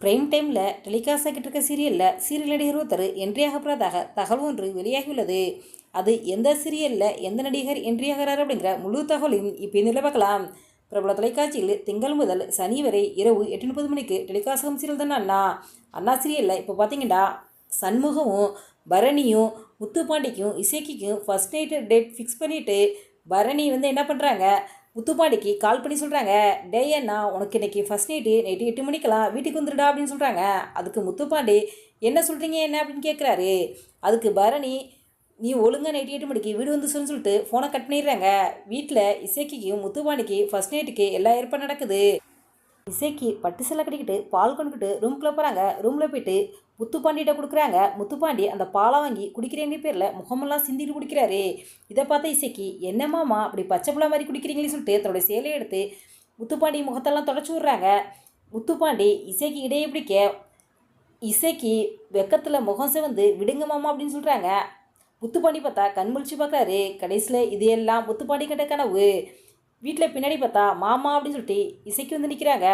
Prime டைமில் telecast ஆகிட்டு இருக்க சீரியல் நடிகர் ஒருத்தர் என்ட்ரி ஆகப்படாதாக தகவல் ஒன்று வெளியாகியுள்ளது. அது எந்த சீரியலில் எந்த நடிகர் என்ட்ரி ஆகிறார் அப்படிங்கிற முழு தகவலையும் இப்போ இந்த பார்க்கலாம். பிரபல தொலைக்காட்சியில் திங்கள் முதல் சனி வரை இரவு 8:30 மணிக்கு டெலிகாஸ்ட் ஆகும் சீரியல் தான் அண்ணா சீரியலில் இப்போ பார்த்தீங்கன்னா சண்முகமும் பரணியும் முத்துப்பாண்டிக்கும் இசைக்கும் ஃபர்ஸ்ட் நைட்டு டேட் ஃபிக்ஸ் பண்ணிவிட்டு பரணி என்ன பண்ணுறாங்க, முத்துப்பாண்டிக்கு கால் பண்ணி சொல்கிறாங்க, டே அண்ணா உனக்கு இன்றைக்கி ஃபஸ்ட் நைட்டு 8 மணிக்கெல்லாம் வீட்டுக்கு வந்துடுடா அப்படின்னு சொல்கிறாங்க. அதுக்கு முத்துப்பாண்டி என்ன சொல்கிறீங்க என்ன அப்படின்னு கேட்குறாரு. அதுக்கு பரணி நீ ஒழுங்காக நைட்டு 8 மணிக்கு வீடு வந்து சொல்லிட்டு ஃபோனை கட் பண்ணிடுறாங்க. வீட்டில் இசைக்கும் முத்துப்பாண்டிக்கு ஃபஸ்ட் நைட்டுக்கு எல்லா ஏற்பாடும் நடக்குது. இசைக்கு பட்டு சேலை கட்டிக்கிட்டு பால் கொண்டுக்கிட்டு ரூம்குள்ளே போகிறாங்க. ரூமில் போயிட்டு முத்துப்பாண்டிகிட்ட கொடுக்குறாங்க. முத்துப்பாண்டி அந்த பாலை வாங்கி குடிக்கிறேன்னு பேரில் முகமெல்லாம் சிந்திட்டு குடிக்கிறாரு. இதை பார்த்த இசைக்கு என்னம்மாமா அப்படி பச்சை பிள்ளை மாதிரி குடிக்கிறீங்களே சொல்லிட்டு தன்னோட சேலையை எடுத்து முத்துப்பாண்டி முகத்தெல்லாம் தொடச்சி விட்றாங்க. முத்துப்பாண்டி இசைக்கு இடையே பிடிக்க இசைக்கு வெக்கத்தில் முகம் சிவந்து விடுங்க மாமா அப்படின்னு சொல்கிறாங்க. முத்துப்பாண்டி பார்த்தா கண்முழிச்சு பார்க்குறாரு. கடைசியில் இது எல்லாம் முத்துப்பாண்டி கண்ட கனவு. வீட்டில் பின்னாடி பார்த்தா மாமா அப்படின்னு சொல்லிட்டு இசைக்கு நிற்கிறாங்க.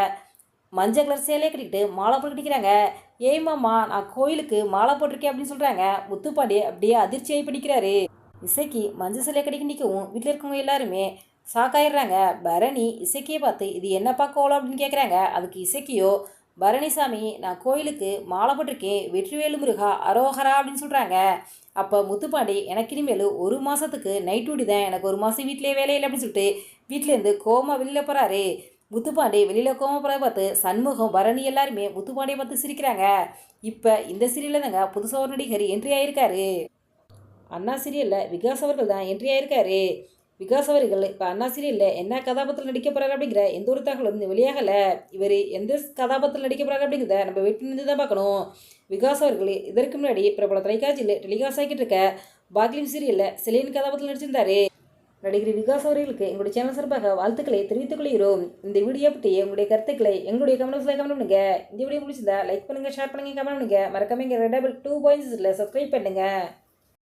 மஞ்சள் கலர் சேலையை கட்டிக்கிட்டு மாலை போட்டு நிற்கிறாங்க. ஏய் மாமா நான் கோயிலுக்கு மாலை போட்டிருக்கேன் அப்படின்னு சொல்கிறாங்க. முத்துப்பாண்டி அப்படியே அதிர்ச்சியாகி பண்ணிக்கிறாரு. இசைக்கு மஞ்சள் சேலையை கட்டிக்க நிற்கவும் வீட்டில் இருக்கவங்க எல்லாருமே ஷாக்காயிடுறாங்க. பரணி இசைக்கியை பார்த்து இது என்னப்பா கோலம் அப்படின்னு கேட்குறாங்க. அதுக்கு இசைக்கியோ பரணிசாமி நான் கோயிலுக்கு மாலை போட்டிருக்கேன், வெற்றிவேலு முருகா அரோகரா அப்படின்னு சொல்கிறாங்க. அப்போ முத்துப்பாண்டி எனக்கு இனிமேல் 1 மாதத்துக்கு நைட் டியூட்டி தான், எனக்கு 1 மாதம் வீட்டிலே வேலையில்லை அப்படின்னு சொல்லிட்டு வீட்டிலேருந்து கோமா வெளியில் போகிறாரு. முத்துப்பாண்டி வெளியில் கோமா போகிறத பார்த்து சண்முகம் பரணி எல்லாருமே முத்துப்பாண்டியை பார்த்து சிரிக்கிறாங்க. இப்போ இந்த சீரியலில் தாங்க புதுசாக ஒரு நடிகர் என்ட்ரி ஆகியிருக்காரு. அண்ணா சீரியலில் விகாஸ் அவர்கள் தான் என்ட்ரி ஆகியிருக்காரு. விகாஸ் அவர்கள் இப்போ அண்ணா சீரியலில் என்ன கதாபாத்திரம் நடிக்க போகிறாரு அப்படிங்கிற எந்த ஒரு தகவல் வெளியாகலை. இவர் எந்த கதாபாத்திரம் நடிக்க போகிறாரு அப்படிங்கிறத நம்ம வெயிட் பண்ணி தான் பார்க்கணும். விகாஸ் அவர்கள் இதற்கு முன்னாடி பிரபல தொலைக்காட்சியில் டெலிகாஸ்ட் ஆகிட்டு இருக்க பாக்லிம் சீரியலில் செலின் கதாபாத்திரம் நடிச்சிருந்தாரு. நடிகர் விகாஸ் அவர்களுக்கு எங்களுடைய சேனல் சார்பாக வாழ்த்துக்களை தெரிவித்துக் கொள்கிறோம். இந்த வீடியோ பற்றி உங்களுடைய கருத்துக்களை எங்களுடைய கமெண்ட்ஸில் கமெண்ட் பண்ணுங்க. இந்த வீடியோ முடிச்சிருந்தா லைக் பண்ணுங்கள், ஷேர் பண்ணுங்கள், கமெண்ட் பண்ணுங்கள். மறக்காம இங்கே ரெட் டபுள் 2 பாயிண்ட்ஸில் சப்ஸ்கிரைப் பண்ணுங்கள்.